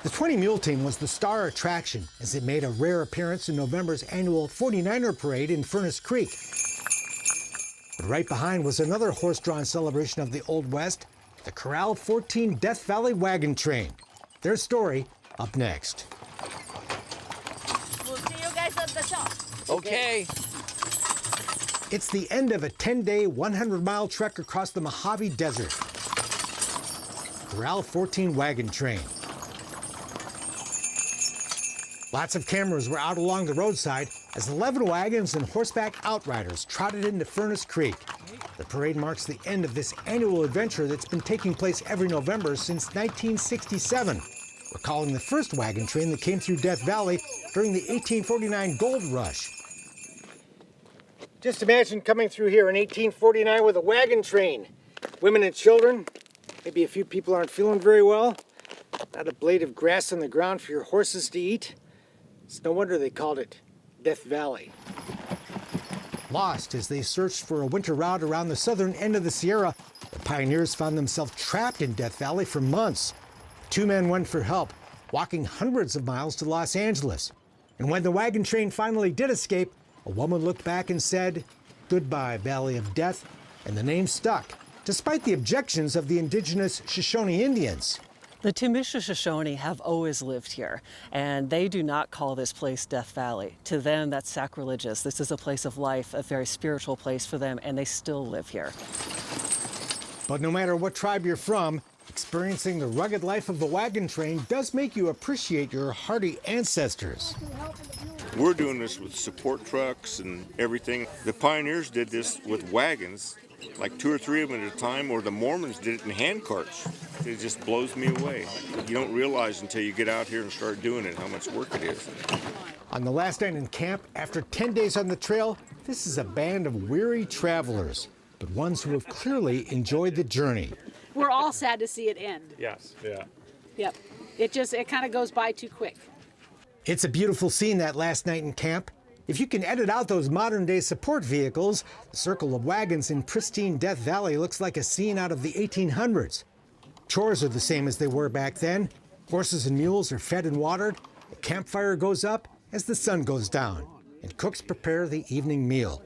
The 20 Mule Team was the star attraction as it made a rare appearance in November's annual 49er Parade in Furnace Creek. But right behind was another horse-drawn celebration of the Old West, the Corral 14 Death Valley Wagon Train. Their story up next. We'll see you guys at the shop. Okay. It's the end of a 10-day, 100-mile trek across the Mojave Desert. Corral 14 Wagon Train. Lots of cameras were out along the roadside as 11 wagons and horseback outriders trotted into Furnace Creek. The parade marks the end of this annual adventure that's been taking place every November since 1967, recalling the first wagon train that came through Death Valley during the 1849 gold rush. Just imagine coming through here in 1849 with a wagon train. Women and children, maybe a few people aren't feeling very well, not a blade of grass on the ground for your horses to eat. It's no wonder they called it Death Valley. Lost as they searched for a winter route around the southern end of the Sierra, the pioneers found themselves trapped in Death Valley for months. Two men went for help, walking hundreds of miles to Los Angeles. And when the wagon train finally did escape, a woman looked back and said, "Goodbye, Valley of Death," and the name stuck, despite the objections of the indigenous Shoshone Indians. The Timisha Shoshone have always lived here, and they do not call this place Death Valley. To them, that's sacrilegious. This is a place of life, a very spiritual place for them, and they still live here. But no matter what tribe you're from, experiencing the rugged life of the wagon train does make you appreciate your hardy ancestors. We're doing this with support trucks and everything. The pioneers did this with wagons, like 2 or 3 of them at a time, or the Mormons did it in hand carts. It just blows me away. You don't realize until you get out here and start doing it how much work it is. On the last night in camp, after 10 days on the trail, this is a band of weary travelers, but ones who have clearly enjoyed the journey. We're all sad to see it end. Yes, yeah. Yep. It kind of goes by too quick. It's a beautiful scene that last night in camp. If you can edit out those modern-day support vehicles, the circle of wagons in pristine Death Valley looks like a scene out of the 1800s. Chores are the same as they were back then. Horses and mules are fed and watered. The campfire goes up as the sun goes down, and cooks prepare the evening meal.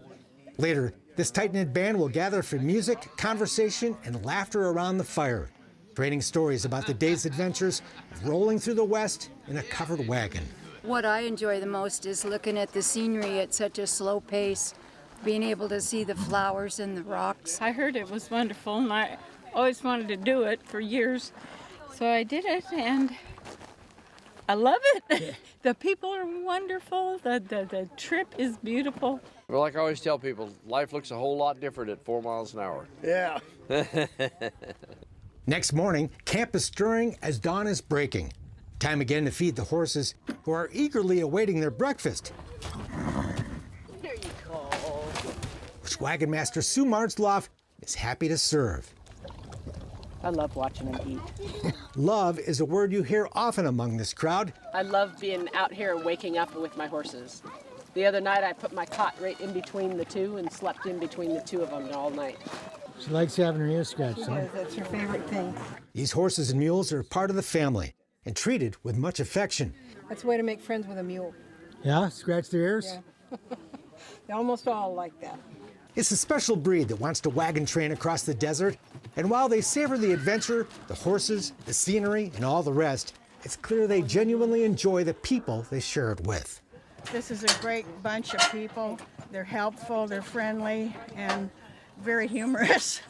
Later, this tight-knit band will gather for music, conversation, and laughter around the fire, trading stories about the day's adventures of rolling through the West in a covered wagon. What I enjoy the most is looking at the scenery at such a slow pace, being able to see the flowers and the rocks. I heard it was wonderful, and I always wanted to do it for years. So I did it, and I love it. The people are wonderful. The trip is beautiful. Well, like I always tell people, life looks a whole lot different at 4 miles an hour. Yeah. Next morning, camp is stirring as dawn is breaking. Time again to feed the horses, who are eagerly awaiting their breakfast, There you go. which Wagon Master Sue Martzloff is happy to serve. I love watching them eat. Love is a word you hear often among this crowd. I love being out here and waking up with my horses. The other night I put my cot right in between the two and slept in between the two of them all night. She likes having her ears scratched. Yes, that's her favorite thing. These horses and mules are part of the family and treated with much affection. That's a way to make friends with a mule. Yeah, scratch their ears? Yeah. They almost all like that. It's a special breed that wants to wagon train across the desert, and while they savor the adventure, the horses, the scenery, and all the rest, it's clear they genuinely enjoy the people they share it with. This is a great bunch of people. They're helpful, they're friendly, and very humorous.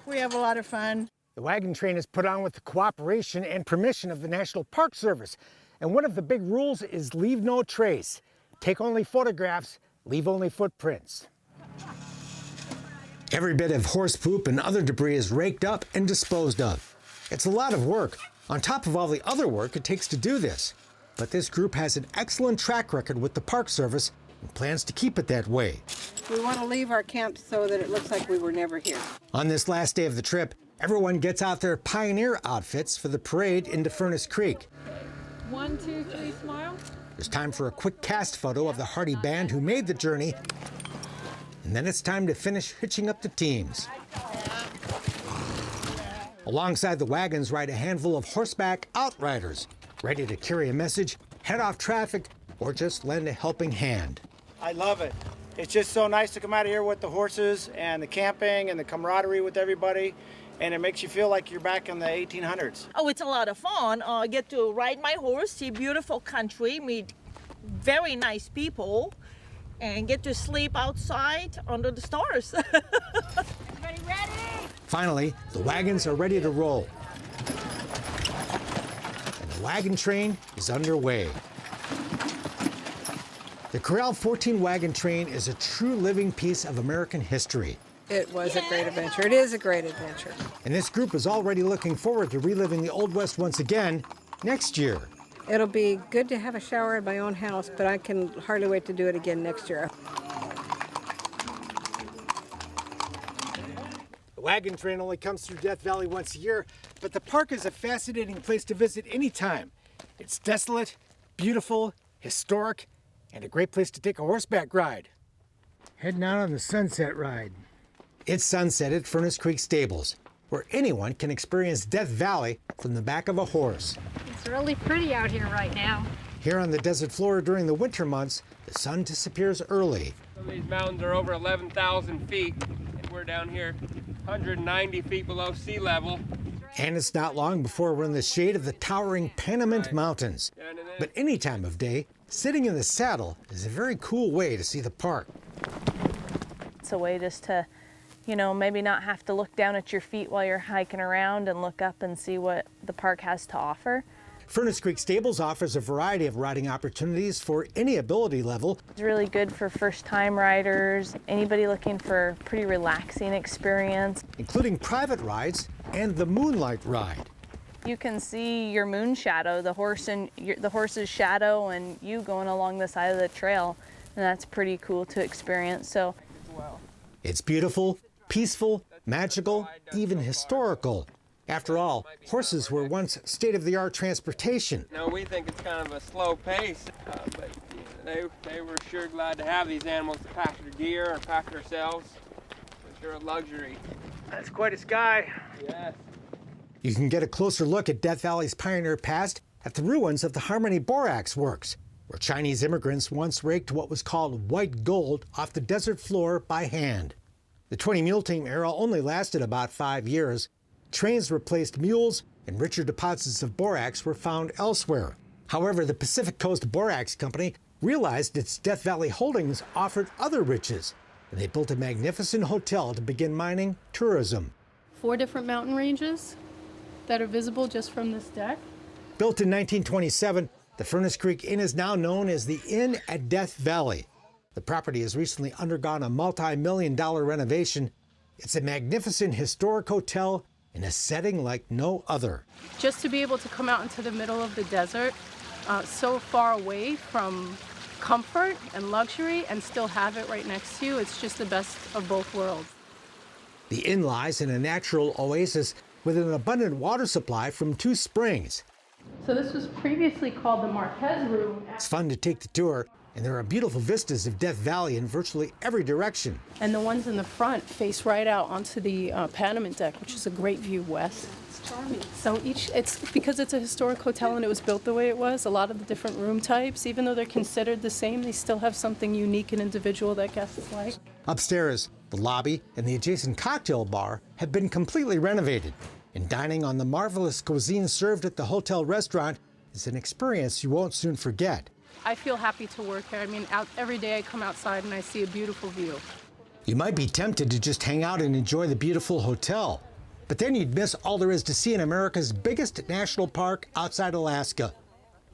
We have a lot of fun. The wagon train is put on with the cooperation and permission of the National Park Service, and one of the big rules is leave no trace. Take only photographs, leave only footprints. Every bit of horse poop and other debris is raked up and disposed of. It's a lot of work, on top of all the other work it takes to do this. But this group has an excellent track record with the Park Service and plans to keep it that way. We want to leave our camp so that it looks like we were never here. On this last day of the trip, everyone gets out their pioneer outfits for the parade into Furnace Creek. 1, 2, 3, smile. There's time for a quick cast photo of the hardy band who made the journey, and then it's time to finish hitching up the teams. Alongside the wagons ride a handful of horseback outriders. ready to carry a message, head off traffic, or just lend a helping hand. I love it. It's just so nice to come out of here with the horses and the camping and the camaraderie with everybody, and it makes you feel like you're back in the 1800s. Oh, it's a lot of fun. I get to ride my horse, see beautiful country, meet very nice people, and get to sleep outside under the stars. Everybody ready? Finally, the wagons are ready to roll. And the wagon train is underway. The Corral 14 wagon train is a true living piece of American history. It was a great adventure. It is a great adventure. And this group is already looking forward to reliving the Old West once again next year. It'll be good to have a shower in my own house, but I can hardly wait to do it again next year. The wagon train only comes through Death Valley once a year, but the park is a fascinating place to visit anytime. It's desolate, beautiful, historic, and a great place to take a horseback ride. Heading out on the sunset ride. It's sunset at Furnace Creek Stables, where anyone can experience Death Valley from the back of a horse. It's really pretty out here right now. Here on the desert floor during the winter months, the sun disappears early. Some of these mountains are over 11,000 feet, and we're down here 190 feet below sea level. And it's not long before we're in the shade of the towering Panamint Mountains. But any time of day, sitting in the saddle is a very cool way to see the park. It's a way just to, maybe not have to look down at your feet while you're hiking around and look up and see what the park has to offer. Furnace Creek Stables offers a variety of riding opportunities for any ability level. It's really good for first-time riders, anybody looking for a pretty relaxing experience. Including private rides and the Moonlight Ride. You can see your moon shadow, the horse's shadow, and you going along the side of the trail, and that's pretty cool to experience. So, it's beautiful, peaceful, magical, even historical. After all, horses were once state-of-the-art transportation. Now we think it's kind of a slow pace, but they were sure glad to have these animals to pack their gear or pack themselves. It's sure a luxury. That's quite a sky. Yes. You can get a closer look at Death Valley's pioneer past at the ruins of the Harmony Borax Works, where Chinese immigrants once raked what was called white gold off the desert floor by hand. The 20 mule team era only lasted about 5 years. Trains replaced mules, and richer deposits of borax were found elsewhere. However, the Pacific Coast Borax Company realized its Death Valley holdings offered other riches, and they built a magnificent hotel to begin mining tourism. 4 different mountain ranges that are visible just from this deck. Built in 1927, the Furnace Creek Inn is now known as the Inn at Death Valley. The property has recently undergone a multi-million-dollar renovation. It's a magnificent historic hotel in a setting like no other. Just to be able to come out into the middle of the desert, so far away from comfort and luxury, and still have it right next to you, it's just the best of both worlds. The inn lies in a natural oasis with an abundant water supply from 2 springs. So this was previously called the Marquez Room. It's fun to take the tour, and there are beautiful vistas of Death Valley in virtually every direction. And the ones in the front face right out onto the Panamint deck, which is a great view west. It's charming. So it's because it's a historic hotel and it was built the way it was, a lot of the different room types, even though they're considered the same, they still have something unique and individual that guests like. Upstairs, the lobby and the adjacent cocktail bar have been completely renovated. And dining on the marvelous cuisine served at the hotel restaurant is an experience you won't soon forget. I feel happy to work here. I mean, every day I come outside and I see a beautiful view. You might be tempted to just hang out and enjoy the beautiful hotel, but then you'd miss all there is to see in America's biggest national park outside Alaska.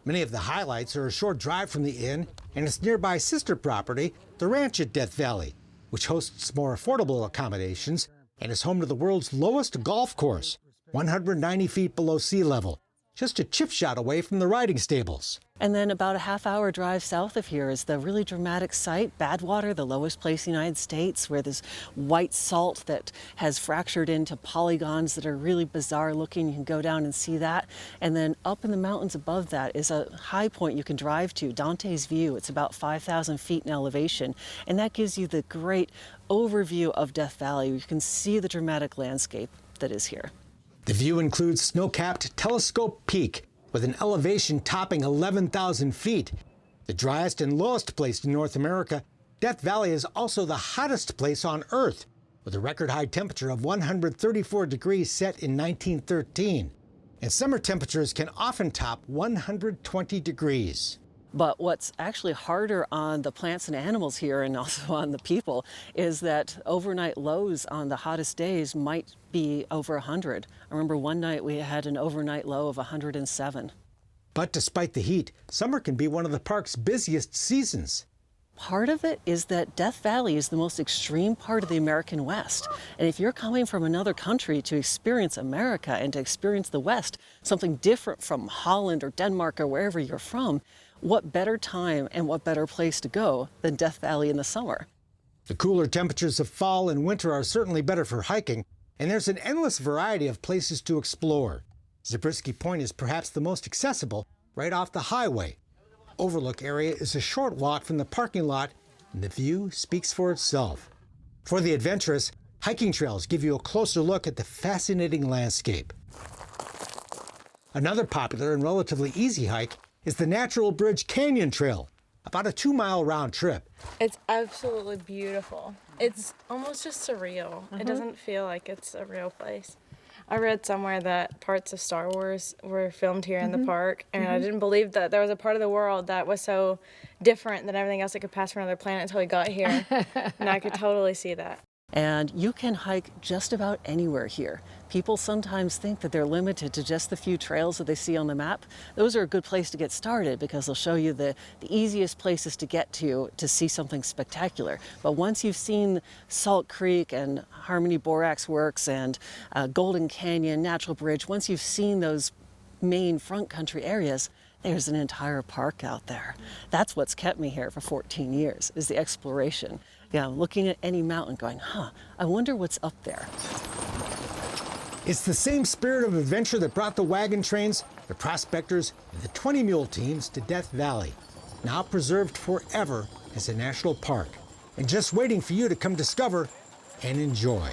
Many of the highlights are a short drive from the inn and its nearby sister property, the ranch at Death Valley, which hosts more affordable accommodations and is home to the world's lowest golf course, 190 feet below sea level, just a chip shot away from the riding stables. And then about a half-hour drive south of here is the really dramatic site, Badwater, the lowest place in the United States, where this white salt that has fractured into polygons that are really bizarre looking. You can go down and see that. And then up in the mountains above that is a high point you can drive to, Dante's View. It's about 5,000 feet in elevation. And that gives you the great overview of Death Valley. You can see the dramatic landscape that is here. The view includes snow-capped Telescope Peak, with an elevation topping 11,000 feet. The driest and lowest place in North America, Death Valley is also the hottest place on Earth, with a record high temperature of 134 degrees set in 1913. And summer temperatures can often top 120 degrees. But what's actually harder on the plants and animals here and also on the people is that overnight lows on the hottest days might be over 100. I remember one night we had an overnight low of 107. But despite the heat, summer can be one of the park's busiest seasons. Part of it is that Death Valley is the most extreme part of the American West. And if you're coming from another country to experience America and to experience the West, something different from Holland or Denmark or wherever you're from, what better time and what better place to go than Death Valley in the summer? The cooler temperatures of fall and winter are certainly better for hiking, and there's an endless variety of places to explore. Zabriskie Point is perhaps the most accessible, right off the highway. Overlook area is a short walk from the parking lot, and the view speaks for itself. For the adventurous, hiking trails give you a closer look at the fascinating landscape. Another popular and relatively easy hike is the Natural Bridge Canyon Trail, about a 2-mile round trip. It's absolutely beautiful. It's almost just surreal. It doesn't feel like it's a real place. I read somewhere that parts of Star Wars were filmed here in the park, and I didn't believe that there was a part of the world that was so different than everything else that could pass for another planet until we got here. And I could totally see that. And you can hike just about anywhere here. People sometimes think that they're limited to just the few trails that they see on the map. Those are a good place to get started because they'll show you the easiest places to get to see something spectacular. But once you've seen Salt Creek and Harmony Borax Works and Golden Canyon, Natural Bridge, once you've seen those main front country areas, there's an entire park out there. That's what's kept me here for 14 years, is the exploration. Yeah, looking at any mountain going, I wonder what's up there. It's the same spirit of adventure that brought the wagon trains, the prospectors, and the 20-mule teams to Death Valley, now preserved forever as a national park, and just waiting for you to come discover and enjoy.